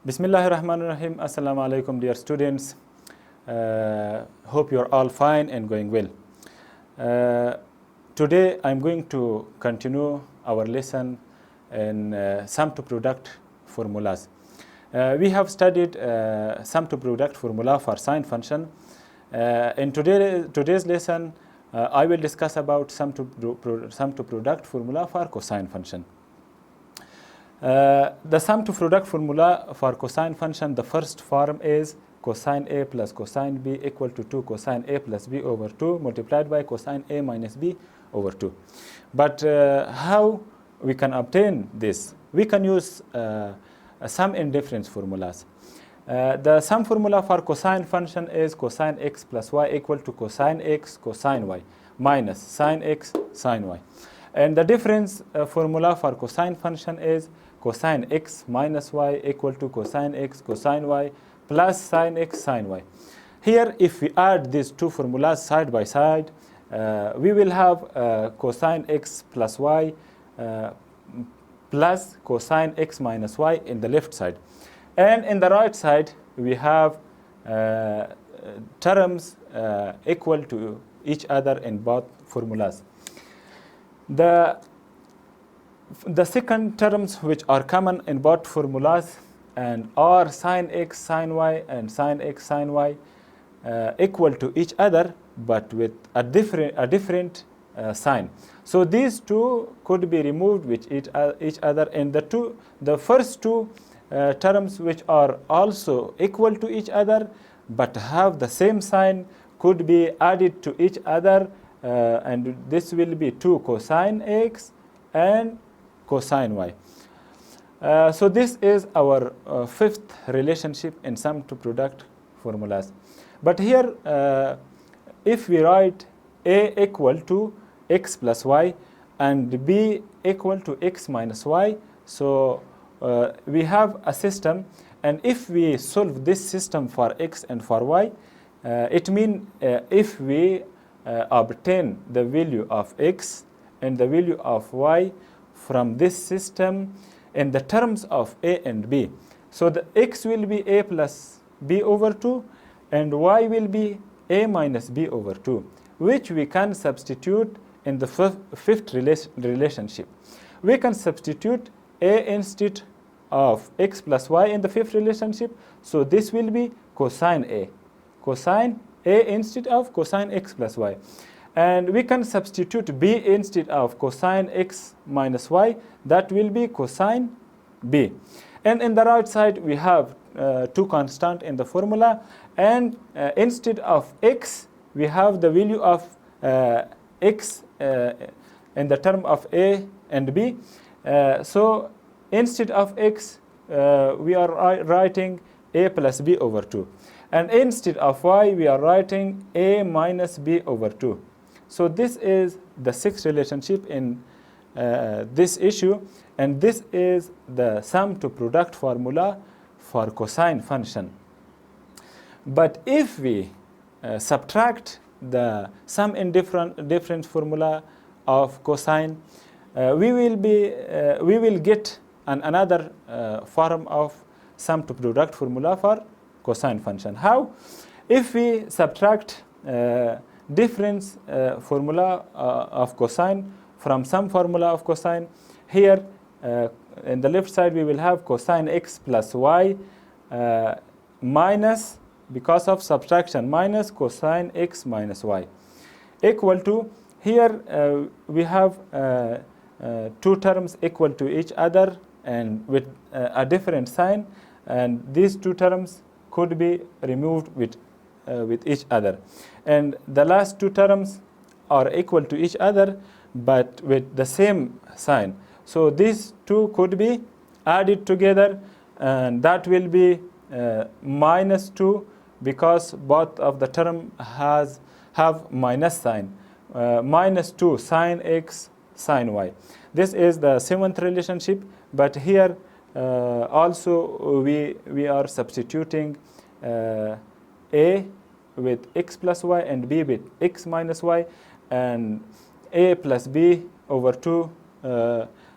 Bismillahirrahmanirrahim. Assalamu alaikum, dear students. Hope you're all fine and going well. Today I'm going to continue our lesson in sum to product formulas. We have studied sum to product formula for sine function. In today's lesson, I will discuss about sum to product formula for cosine function. The sum to product formula for cosine function, the first form is cosine A plus cosine B equal to 2 cosine A plus B over 2 multiplied by cosine A minus B over 2. But how we can obtain this? We can use sum indifference formulas. The sum formula for cosine function is cosine x plus y equal to cosine x cosine y minus sine x sine y. And the difference formula for cosine function is cosine x minus y equal to cosine x cosine y plus sine x sine y. Here, if we add these two formulas side by side, we will have cosine x plus y plus cosine x minus y in the left side. And in the right side, we have terms equal to each other in both formulas. The second terms which are common in both formulas and are sine x sine y and sine x sine y equal to each other but with a different sign. So these two could be removed with each other, and the first two terms which are also equal to each other but have the same sign could be added to each other, and this will be 2 cosine x and cosine y. So this is our fifth relationship in sum to product formulas. But here, if we write A equal to x plus y and B equal to x minus y, so we have a system, and if we solve this system for x and for y, it means if we obtain the value of x and the value of y from this system in the terms of a and b. So the x will be a plus b over 2 and y will be a minus b over 2, which we can substitute in the fifth relationship. We can substitute a instead of x plus y in the fifth relationship, so this will be cosine a. Cosine a instead of cosine x plus y. And we can substitute b instead of cosine x minus y, that will be cosine b. And in the right side we have two constants in the formula, and instead of x we have the value of x in the term of a and b. So instead of x we are writing a plus b over 2, and instead of y we are writing a minus b over 2. So this is the sixth relationship in this issue, and this is the sum to product formula for cosine function. But if we subtract the sum indifference formula of cosine, we will get another form of sum to product formula for cosine function. How? If we subtract difference formula of cosine from some formula of cosine, here in the left side we will have cosine x plus y minus, because of subtraction, minus cosine x minus y equal to, here we have two terms equal to each other and with a different sign, and these two terms could be removed with each other, and the last two terms are equal to each other but with the same sign. So these two could be added together, and that will be minus 2, because both of the term have minus sign. Minus 2 sine x sine y. This is the seventh relationship, but here also we are substituting a with x plus y and b with x minus y, and a plus b over 2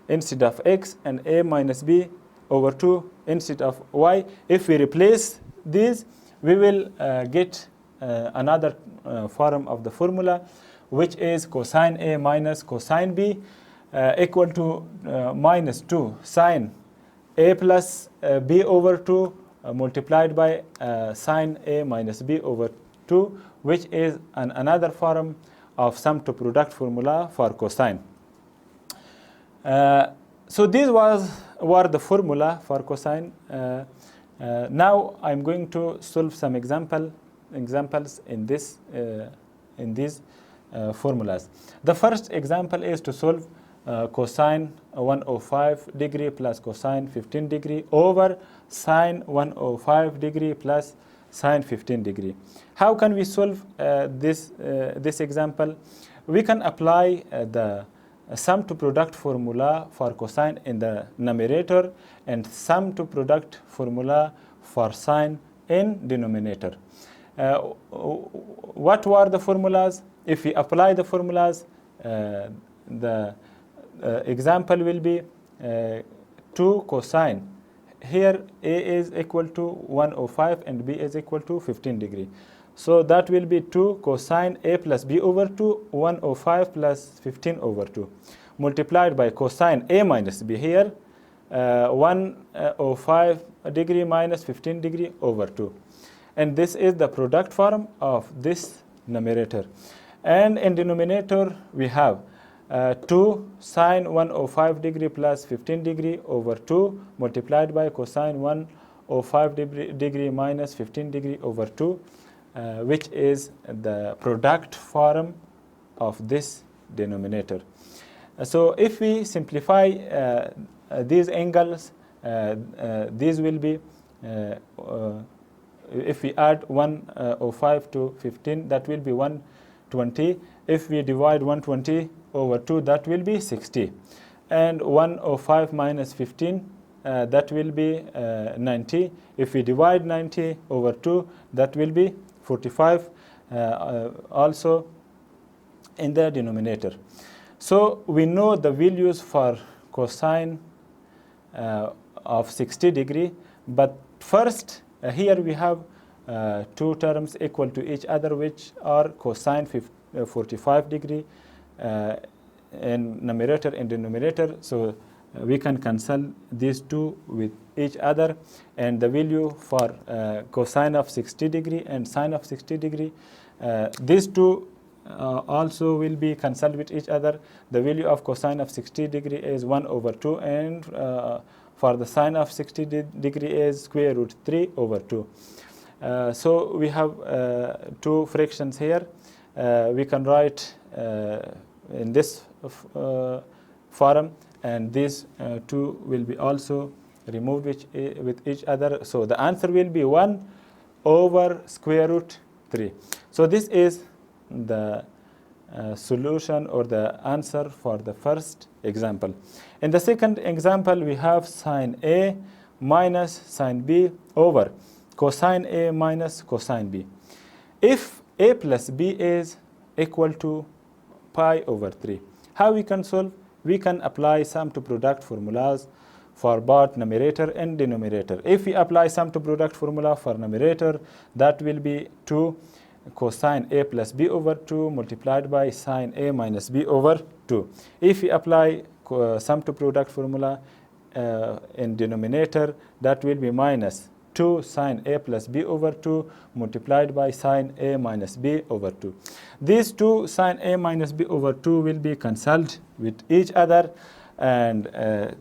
instead of x, and a minus b over 2 instead of y. If we replace these, we will get another form of the formula, which is cosine A minus cosine B equal to minus 2 sine A plus B over 2 multiplied by sine A minus B over 2, which is another form of sum to product formula for cosine. So these were the formula for cosine. Now I'm going to solve some examples in these formulas. The first example is to solve cosine 105 degree plus cosine 15 degree over sine 105 degree plus sine 15 degree. How can we solve this example? We can apply the sum to product formula for cosine in the numerator and sum to product formula for sine in denominator. What were the formulas? If we apply the formulas, the example will be 2 cosine. Here A is equal to 105 and B is equal to 15 degree. So that will be 2 cosine A plus B over 2, 105 plus 15 over 2, multiplied by cosine A minus B here, 105 degree minus 15 degree over 2. And this is the product form of this numerator. And in denominator, we have 2 sine 105 degree plus 15 degree over 2 multiplied by cosine 105 degree minus 15 degree over 2, which is the product form of this denominator. So if we simplify these angles, these will be, if we add 105 to 15, that will be 120. If we divide 120 over 2, that will be 60. And 105 minus 15, that will be 90. If we divide 90 over 2, that will be 45, also in the denominator. So we know the values for cosine of 60 degree, but first here we have two terms equal to each other, which are cosine 45 degree in numerator and denominator. So we can cancel these two with each other, and the value for cosine of 60 degree and sine of 60 degree, these two also will be cancelled with each other. The value of cosine of 60 degree is 1 over 2, and for the sine of 60 degree is square root 3 over 2. So we have two fractions here. We can write in this form, and these two will be also removed with each other. So the answer will be 1 over square root 3. So this is the solution or the answer for the first example. In the second example, we have sine A minus sine B over cosine A minus cosine B. If A plus B is equal to pi over 3, how we can solve? We can apply sum to product formulas for both numerator and denominator. If we apply sum to product formula for numerator, that will be 2 cosine A plus B over 2 multiplied by sine A minus B over 2. If we apply sum to product formula in denominator, that will be minus 2 sine A plus B over 2 multiplied by sine A minus B over 2. These two sine A minus B over 2 will be cancelled with each other, and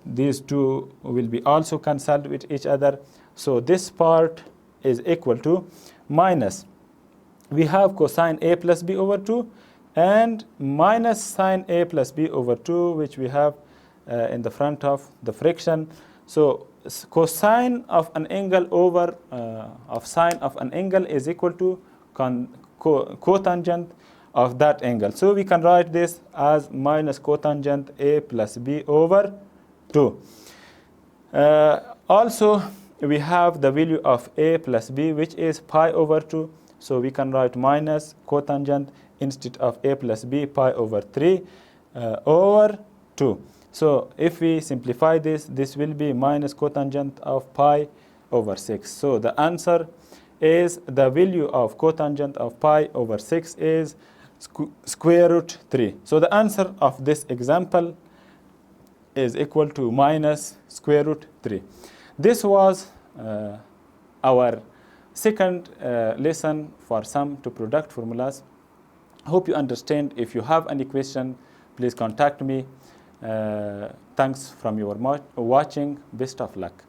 these two will be also cancelled with each other. So this part is equal to minus, we have cosine A plus B over 2 and minus sine A plus B over 2, which we have in the front of the fraction. So cosine of an angle over of sine of an angle is equal to cotangent of that angle. So we can write this as minus cotangent A plus B over 2. Also, we have the value of A plus B, which is pi over 2. So we can write minus cotangent instead of A plus B pi over 3 over 2. So if we simplify this, this will be minus cotangent of pi over 6. So the answer is the value of cotangent of pi over 6 is square root 3. So the answer of this example is equal to minus square root 3. This was our second lesson for sum to product formulas. Hope you understand. If you have any question, please contact me. Thanks from your watching. Best of luck.